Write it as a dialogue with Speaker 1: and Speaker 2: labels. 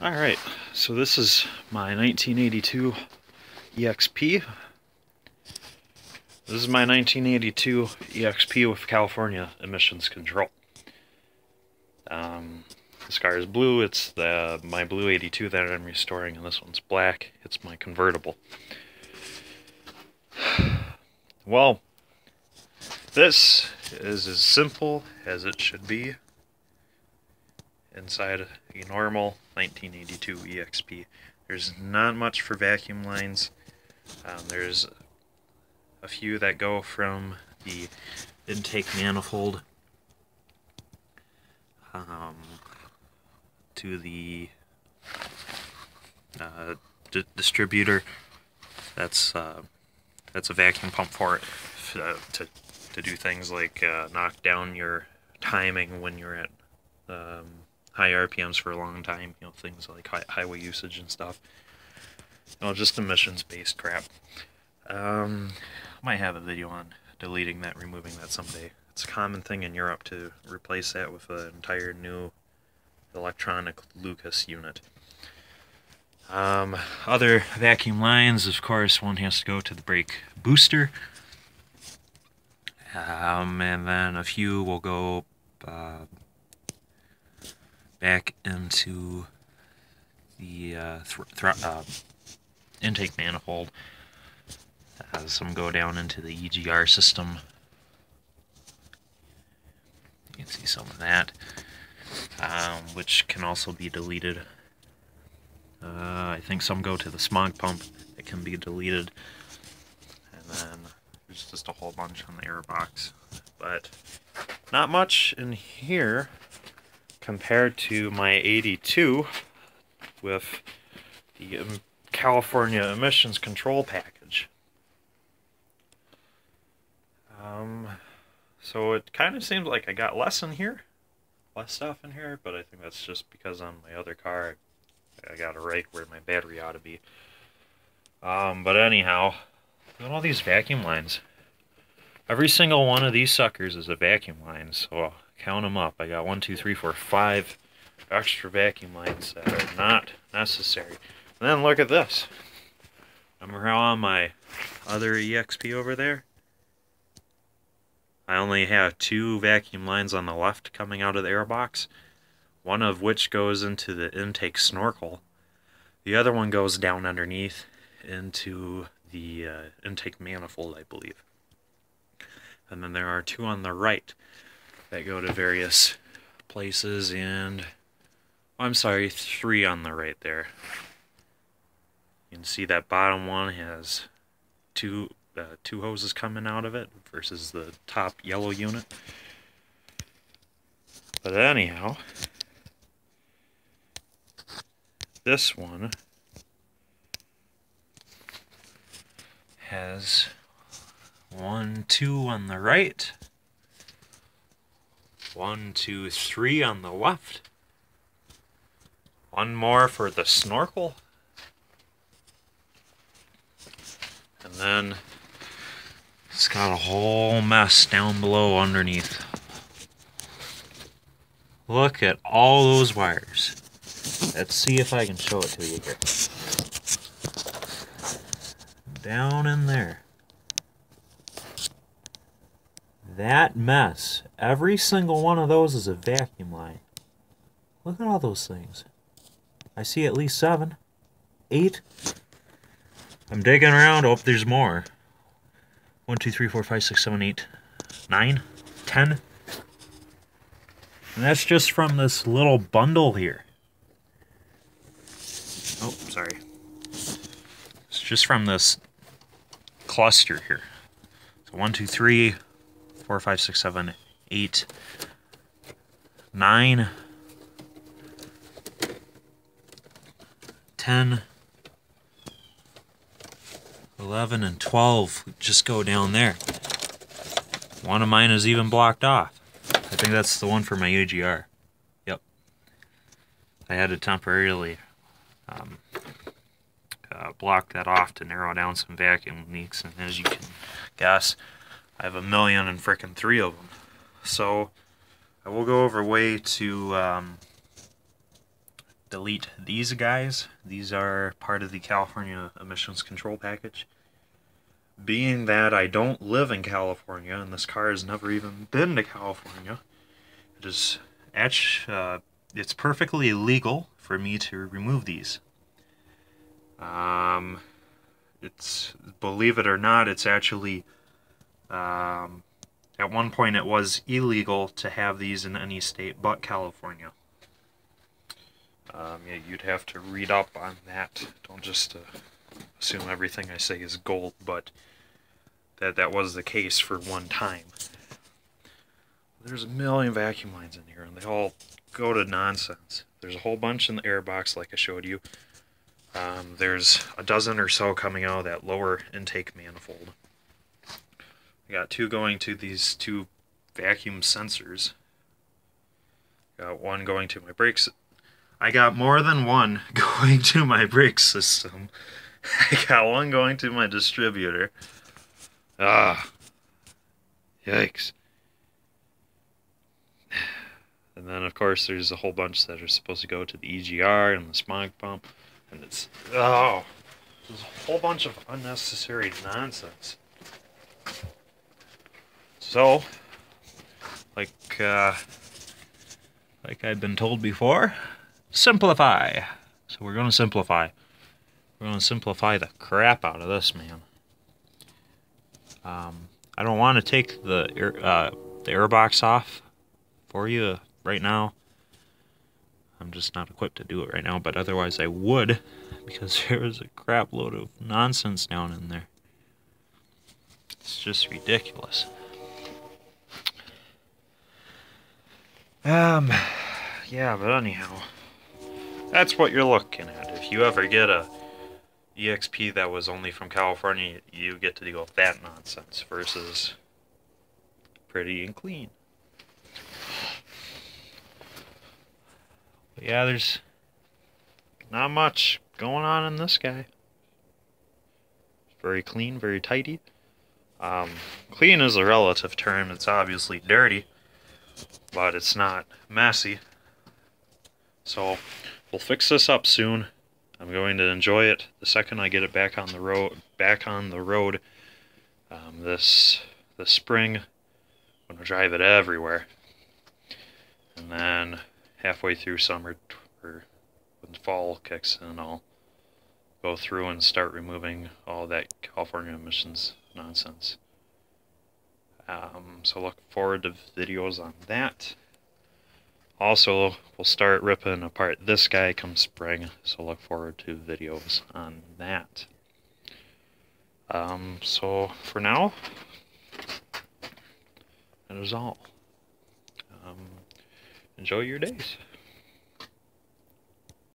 Speaker 1: Alright, so this is my 1982 EXP. This is my 1982 EXP with California emissions control. This car is blue, it's my blue 82 that I'm restoring, and this one's black. It's my convertible. Well, this is as simple as it should be inside a normal 1982 EXP. There's not much for vacuum lines. There's a few that go from the intake manifold to the distributor. That's a vacuum pump for it, to do things like knock down your timing when you're at high RPMs for a long time, things like highway usage and stuff. Just emissions-based crap. Might have a video on deleting that, removing that someday. It's a common thing in Europe to replace that with an entire new electronic Lucas unit. Other vacuum lines, of course, one has to go to the brake booster. And then a few will go back into the intake manifold. Some go down into the EGR system. You can see some of that, which can also be deleted. I think some go to the smog pump. It can be deleted. And then there's just a whole bunch on the air box. But not much in here compared to my 82 with the California emissions control package. So it kind of seems like I got less in here, less stuff in here, but I think that's just because on my other car I got it right where my battery ought to be. But anyhow, look at all these vacuum lines. Every single one of these suckers is a vacuum line, so count them up. I got 1, 2, 3, 4, 5 extra vacuum lines that are not necessary. And then look at this. Remember how on my other EXP over there, I only have 2 vacuum lines on the left coming out of the airbox, one of which goes into the intake snorkel. The other one goes down underneath into the intake manifold, I believe. And then there are 2 on the right that go to various places, and I'm sorry, 3 on the right there. You can see that bottom one has 2 hoses coming out of it versus the top yellow unit. But anyhow, this one has 1, 2 on the right, 1, 2, 3 on the left, 1 more for the snorkel, and then it's got a whole mess down below underneath. Look at all those wires. Let's see if I can show it to you here. Down in there. That mess. Every single one of those is a vacuum line. Look at all those things. I see at least 7, 8. I'm digging around. Oh, there's more. 1, 2, 3, 4, 5, 6, 7, 8, 9, 10. And that's just from this little bundle here. Oh, sorry. It's just from this cluster here. So 1, 2, 3, 4, 5, 6, 7, 8, 9, 10, 11, and 12 just go down there. One of mine is even blocked off. I think that's the one for my AGR. Yep. I had to temporarily block that off to narrow down some vacuum leaks, and as you can guess, I have 1,000,003 of them. So I will go over a way to delete these guys. These are part of the California Emissions Control Package. Being that I don't live in California and this car has never even been to California, it is it's perfectly legal for me to remove these. It's, believe it or not, it's actually at one point it was illegal to have these in any state but California. Yeah, you'd have to read up on that. Don't just assume everything I say is gold, but that was the case for one time. There's a million vacuum lines in here, and they all go to nonsense. There's a whole bunch in the air box, like I showed you. There's a dozen or so coming out of that lower intake manifold. I got two going to these two vacuum sensors. Got one going to my brakes. I got more than one going to my brake system. I got one going to my distributor. Ah, yikes. And then, of course, there's a whole bunch that are supposed to go to the EGR and the smog pump. And it's, oh, there's a whole bunch of unnecessary nonsense. So, like I've been told before, simplify. So we're going to simplify. We're going to simplify the crap out of this, man. I don't want to take the air box off for you right now. I'm just not equipped to do it right now, but otherwise I would, because there is a crap load of nonsense down in there. It's just ridiculous. Yeah, but anyhow, that's what you're looking at. If you ever get a EXP that was only from California, you get to deal with that nonsense versus pretty and clean. But yeah, there's not much going on in this guy. It's very clean, very tidy. Clean is a relative term. It's obviously dirty, but it's not messy. So we'll fix this up soon. I'm going to enjoy it the second I get it back on the road. This spring, I'm going to drive it everywhere, and then halfway through summer, or when fall kicks in, I'll go through and start removing all that California emissions nonsense. So look forward to videos on that. Also, we'll start ripping apart this guy come spring, so look forward to videos on that. So for now, that is all. Enjoy your days.